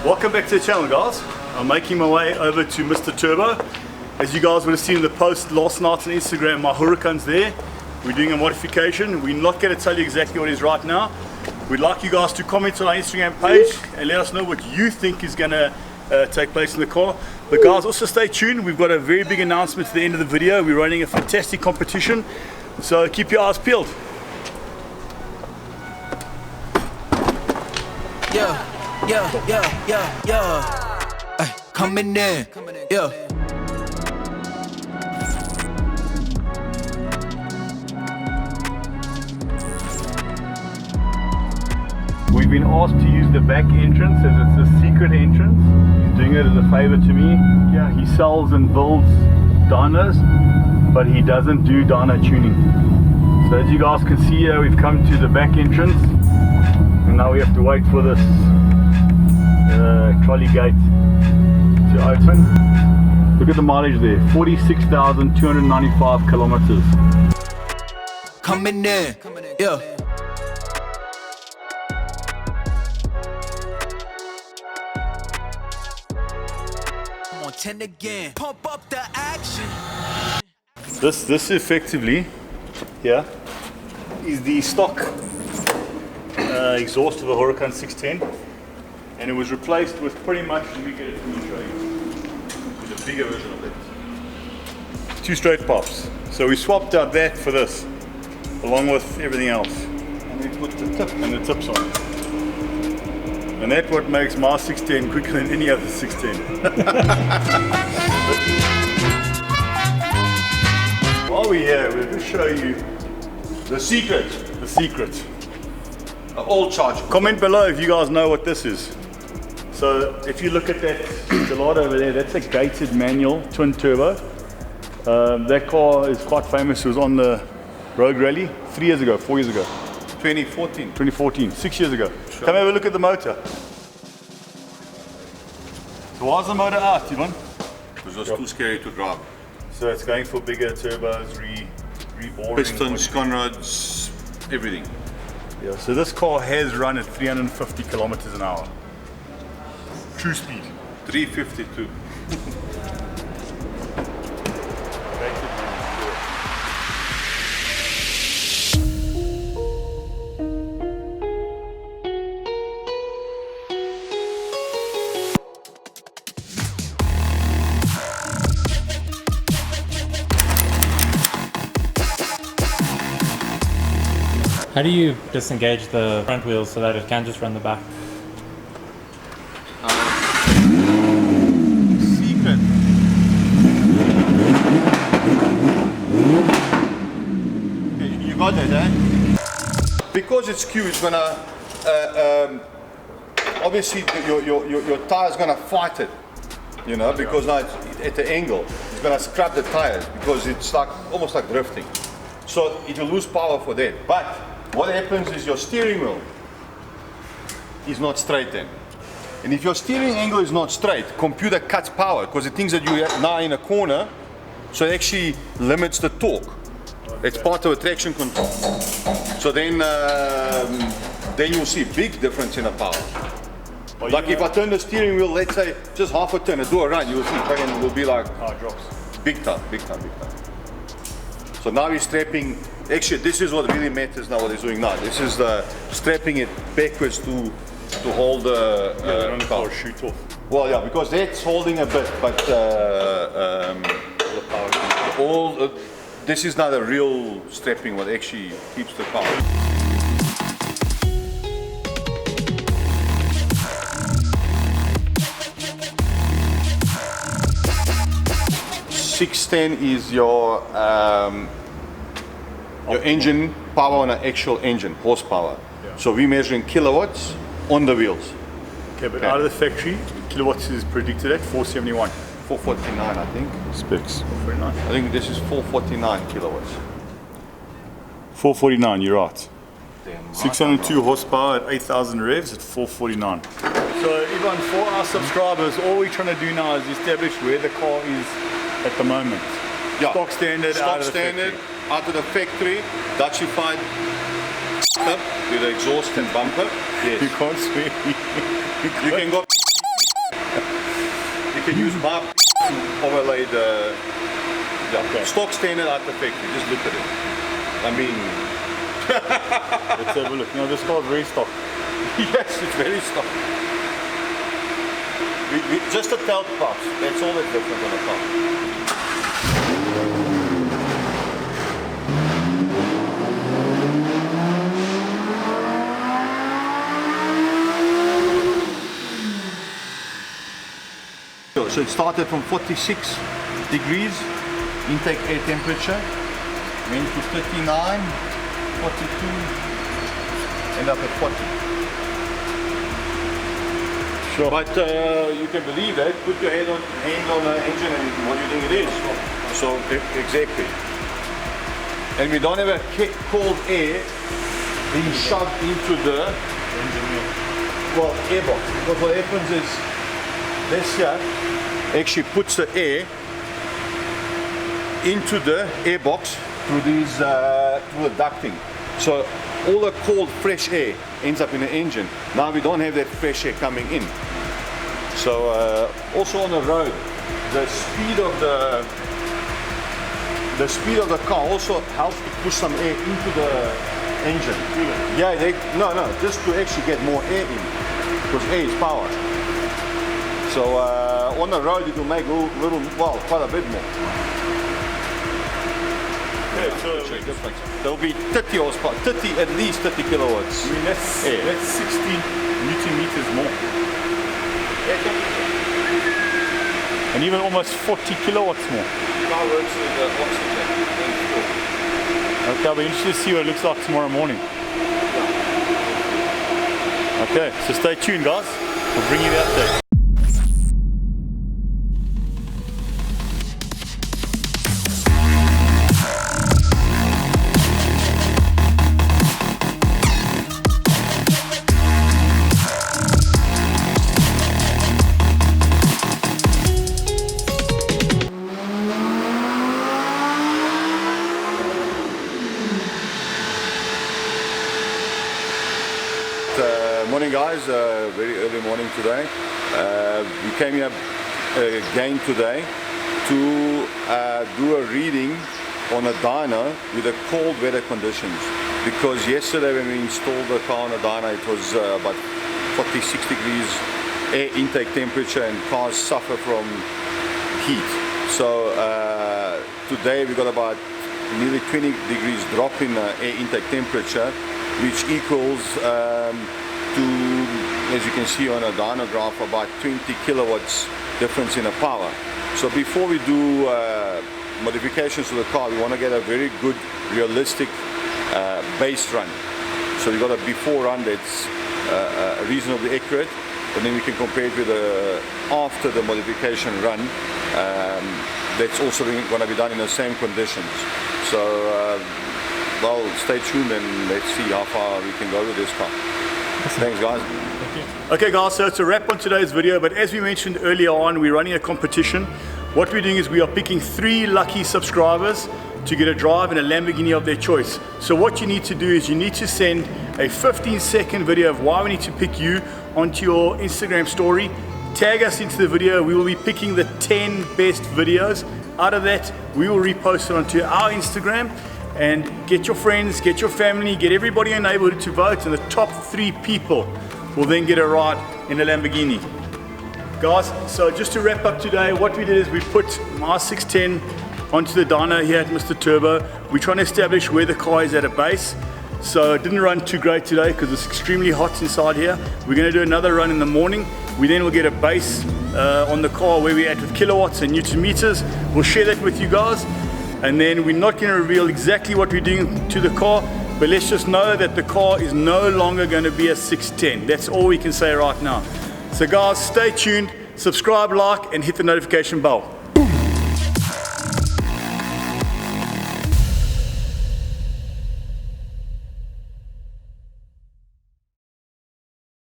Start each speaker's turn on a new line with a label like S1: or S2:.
S1: Welcome back to the channel, guys. I'm making my way over to Mr. Turbo. As you guys would have seen in the post last night on Instagram, my Huracan's there. We're doing a modification. We're not going to tell you exactly what it is right now. We'd like you guys to comment on our Instagram page and let us know what you think is going to take place in the car. But guys, also stay tuned. We've got a very big announcement at the end of the video. We're running a fantastic competition, so keep your eyes peeled.
S2: Ay, coming in, yeah.
S1: We've been asked to use the back entrance as it's a secret entrance. He's doing it as a favor to me. Yeah, he sells and builds dynos, but he doesn't do dyno tuning. So as you guys can see here, we've come to the back entrance, and now we have to wait for this trolley gate to open. Look at the mileage there, 46,295 kilometers.
S2: Coming in, yeah. I'm on 10 again. Pump up the action.
S1: This effectively, yeah, is the stock exhaust of a Huracan 610, and it was replaced with pretty much, let me get it to show you, with a bigger version of it. 2 straight pops. So we swapped out that for this, along with everything else. And we put the tip and the tips on. And that's what makes my 610 quicker than any other 610. While we're here, we'll just show you the secret. The secret.
S3: All charge.
S1: Comment below if you guys know what this is. So if you look at that Gelato over there, that's a gated manual twin turbo. That car is quite famous. It was on the Road Rally 3 years ago, 4 years ago.
S3: 2014.
S1: 2014, 6 years ago. Sure. Come have a look at the motor. So why's the motor out, Ivan?
S3: Because it was too scary to drive.
S1: So it's going for bigger turbos, reboring.
S3: Pistons, conrods, everything.
S1: Yeah, so this car has run at 350 kilometers an hour. True speed.
S3: 352.
S4: How do you disengage the front wheels so that it can just run the back?
S3: Secret. You got that, eh? Because it's Q, it's gonna obviously your tire's gonna fight it, you know, because now it's at the angle. It's gonna scrap the tires because it's like almost like drifting. So it will lose power for that. But what happens is your steering wheel is not straight then. And if your steering angle is not straight, computer cuts power because it thinks that you are now in a corner, so it actually limits the torque. Okay. It's part of a traction control. So then you'll see big difference in the power. Well, like if I turn the steering wheel, let's say just half a turn, do a run, you'll see it will be like
S1: it drops.
S3: Big time, big time, big time. So now we're strapping, actually this is what really matters now, what he's doing now. This is strapping it backwards to hold the car.
S1: Shoot off.
S3: Well, yeah, because that's holding a bit, but this is not a real strapping what actually keeps the car. .610 is your engine power on an actual engine, horsepower. Yeah. So we measure in kilowatts on the wheels.
S1: Okay, but out of the factory, kilowatts is predicted at 471.
S3: 449, I think.
S1: Specs. 449.
S3: I think this is 449 kilowatts.
S1: 449, you're right. 602 horsepower at 8,000 revs at 449. So Ivan, for our subscribers, all we're trying to do now is establish where the car is at the moment.
S3: Yeah.
S1: Stock standard,
S3: out of the factory, Dutchified with the exhaust and bumper. Yes.
S1: You can't swear.
S3: You can go You can use my to overlay the stock standard out the factory. Just look at it. I mean,
S1: Let's have a look. No, this car's very stock.
S3: yes, it's very stock. Just the tailpipes. That's all that's different on the car. So it started from 46 degrees intake air temperature, went to 39, 42, end up at 40.
S1: Sure.
S3: But you can believe that. Put your hand on the engine and what do you think it is? So exactly. And we don't have a cold air being shoved into the airbox. Because what happens is this here actually puts the air into the airbox through these through the ducting. So all the cold fresh air ends up in the engine. Now we don't have that fresh air coming in. So also on the road, the speed of the car also helps to push some air into the engine. Yeah, just to actually get more air in, because air is power. So on the road it will make quite a bit more.
S1: Yeah, so
S3: there will be 30 horsepower, at least 30 kilowatts.
S1: I mean, that's 60 Newton meters more. And even almost 40 kilowatts more.
S3: Car works with the oxygen.
S1: Okay, I'll be interested to see what it looks like tomorrow morning. Okay, so stay tuned guys. We'll bring you the update.
S3: Morning guys, very early morning today. We came here again today to do a reading on a dyno with the cold weather conditions, because yesterday when we installed the car on a dyno it was about 46 degrees air intake temperature and cars suffer from heat. So today we got about nearly 20 degrees drop in air intake temperature, which equals to, as you can see on a dyno graph, about 20 kilowatts difference in the power. So before we do modifications to the car, we want to get a very good, realistic base run. So we got a before run that's reasonably accurate, and then we can compare it with the after the modification run that's also going to be done in the same conditions. So well, stay tuned and let's see how far we can go with this car. Thanks guys.
S1: Okay guys, so it's a wrap on today's video, but as we mentioned earlier on, we're running a competition. What we're doing is we are picking 3 lucky subscribers to get a drive in a Lamborghini of their choice. So what you need to do is you need to send a 15-second video of why we need to pick you onto your Instagram story. Tag us into the video. We will be picking the 10 best videos. Out of that, we will repost it onto our Instagram, and get your friends, get your family, get everybody in the neighborhood to vote, and the top 3 people will then get a ride in a Lamborghini. Guys, so just to wrap up today, what we did is we put my 610 onto the dyno here at Mr. Turbo. We're trying to establish where the car is at a base. So it didn't run too great today because it's extremely hot inside here. We're going to do another run in the morning. We then will get a base on the car where we're at with kilowatts and Newton meters. We'll share that with you guys. And then we're not going to reveal exactly what we're doing to the car, but let's just know that the car is no longer going to be a 610. That's all we can say right now. So guys, stay tuned, subscribe, like, and hit the notification bell.